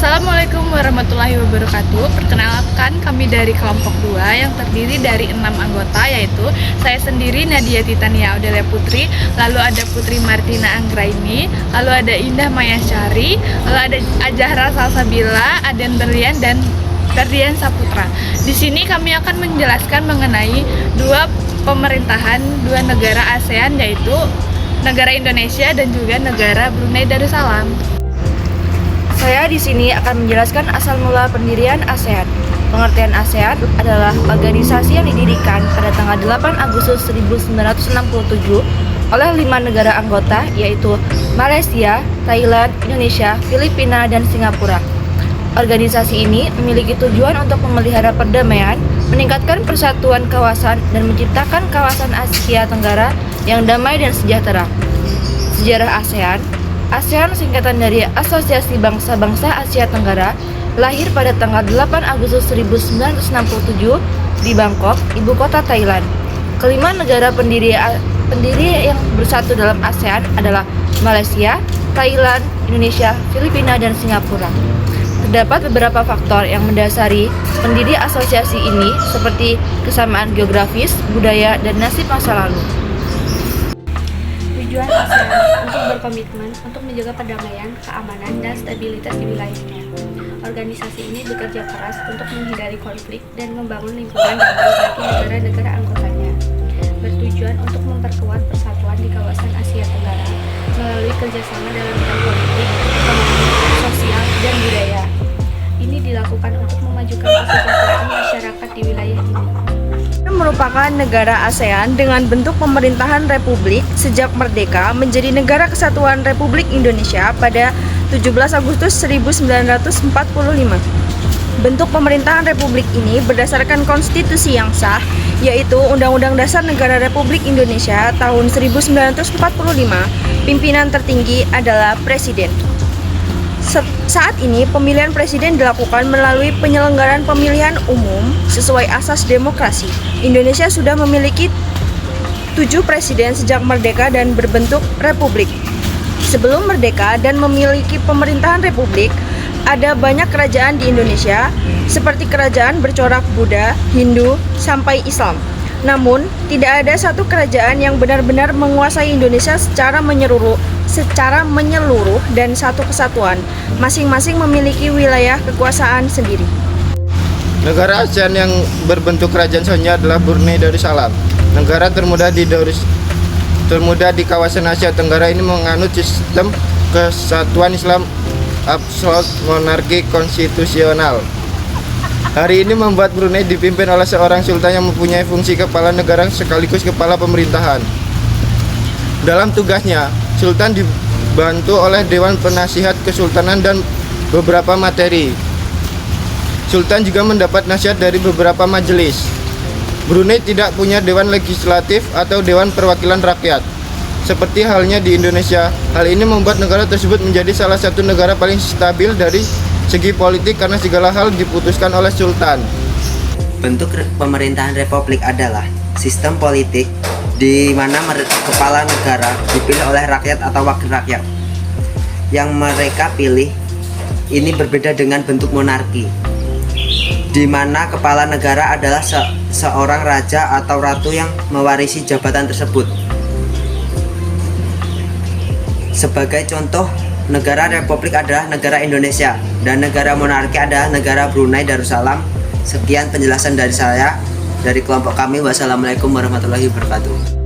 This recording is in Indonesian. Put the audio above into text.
Assalamualaikum warahmatullahi wabarakatuh. Perkenalkan, kami dari kelompok 2 yang terdiri dari 6 anggota, yaitu saya sendiri Nadia Titania Audelia Putri, lalu ada Putri Martina Anggraini, lalu ada Indah Mayasari, lalu ada Ajahra Salsabila, Aden Berlian, dan Ferdian Saputra. Di sini kami akan menjelaskan mengenai dua pemerintahan dua negara ASEAN, yaitu negara Indonesia dan juga negara Brunei Darussalam. Saya di sini akan menjelaskan asal mula pendirian ASEAN. Pengertian ASEAN adalah organisasi yang didirikan pada tanggal 8 Agustus 1967 oleh 5 negara anggota, yaitu Malaysia, Thailand, Indonesia, Filipina, dan Singapura. Organisasi ini memiliki tujuan untuk memelihara perdamaian, meningkatkan persatuan kawasan, dan menciptakan kawasan Asia Tenggara yang damai dan sejahtera. Sejarah ASEAN. ASEAN singkatan dari Asosiasi Bangsa-Bangsa Asia Tenggara, lahir pada tanggal 8 Agustus 1967 di Bangkok, ibu kota Thailand. Kelima negara pendiri yang bersatu dalam ASEAN adalah Malaysia, Thailand, Indonesia, Filipina, dan Singapura. Terdapat beberapa faktor yang mendasari pendiri asosiasi ini, seperti kesamaan geografis, budaya, dan nasib masa lalu. Tujuan ASEAN untuk berkomitmen untuk menjaga perdamaian, keamanan, dan stabilitas di wilayahnya. Organisasi ini bekerja keras untuk menghindari konflik dan membangun lingkungan damai bagi negara-negara anggotanya. Bertujuan untuk memperkuat persatuan di kawasan Asia Tenggara melalui kerjasama dalam bidang politik, ekonomi, sosial, dan budaya. Ini dilakukan untuk memajukan kesejahteraan masyarakat di wilayah ini. Merupakan negara ASEAN dengan bentuk pemerintahan republik sejak merdeka menjadi Negara Kesatuan Republik Indonesia pada 17 Agustus 1945. Bentuk pemerintahan republik ini berdasarkan konstitusi yang sah, yaitu Undang-Undang Dasar Negara Republik Indonesia tahun 1945. Pimpinan tertinggi adalah Presiden. Saat ini pemilihan presiden dilakukan melalui penyelenggaraan pemilihan umum sesuai asas demokrasi. Indonesia sudah memiliki 7 presiden sejak merdeka dan berbentuk republik. Sebelum merdeka dan memiliki pemerintahan republik, ada banyak kerajaan di Indonesia, seperti kerajaan bercorak Buddha, Hindu, sampai Islam. Namun, tidak ada satu kerajaan yang benar-benar menguasai Indonesia secara menyeluruh dan satu kesatuan. Masing-masing memiliki wilayah kekuasaan sendiri. Negara ASEAN yang berbentuk kerajaan selanjutnya adalah Brunei Darussalam. Negara termuda di kawasan Asia Tenggara ini menganut sistem kesatuan Islam absolut monarki konstitusional. Hari ini membuat Brunei dipimpin oleh seorang sultan yang mempunyai fungsi kepala negara sekaligus kepala pemerintahan. Dalam tugasnya, sultan dibantu oleh Dewan Penasihat Kesultanan dan beberapa materi. Sultan juga mendapat nasihat dari beberapa majelis. Brunei tidak punya dewan legislatif atau dewan perwakilan rakyat, seperti halnya di Indonesia. Hal ini membuat negara tersebut menjadi salah satu negara paling stabil dari segi politik karena segala hal diputuskan oleh sultan. Bentuk pemerintahan republik adalah sistem politik di mana kepala negara dipilih oleh rakyat atau wakil rakyat. Yang mereka pilih ini berbeda dengan bentuk monarki, di mana kepala negara adalah seorang raja atau ratu yang mewarisi jabatan tersebut. Sebagai contoh, negara republik adalah negara Indonesia dan negara monarki adalah negara Brunei Darussalam. Sekian penjelasan dari saya, dari kelompok kami. Wassalamualaikum warahmatullahi wabarakatuh.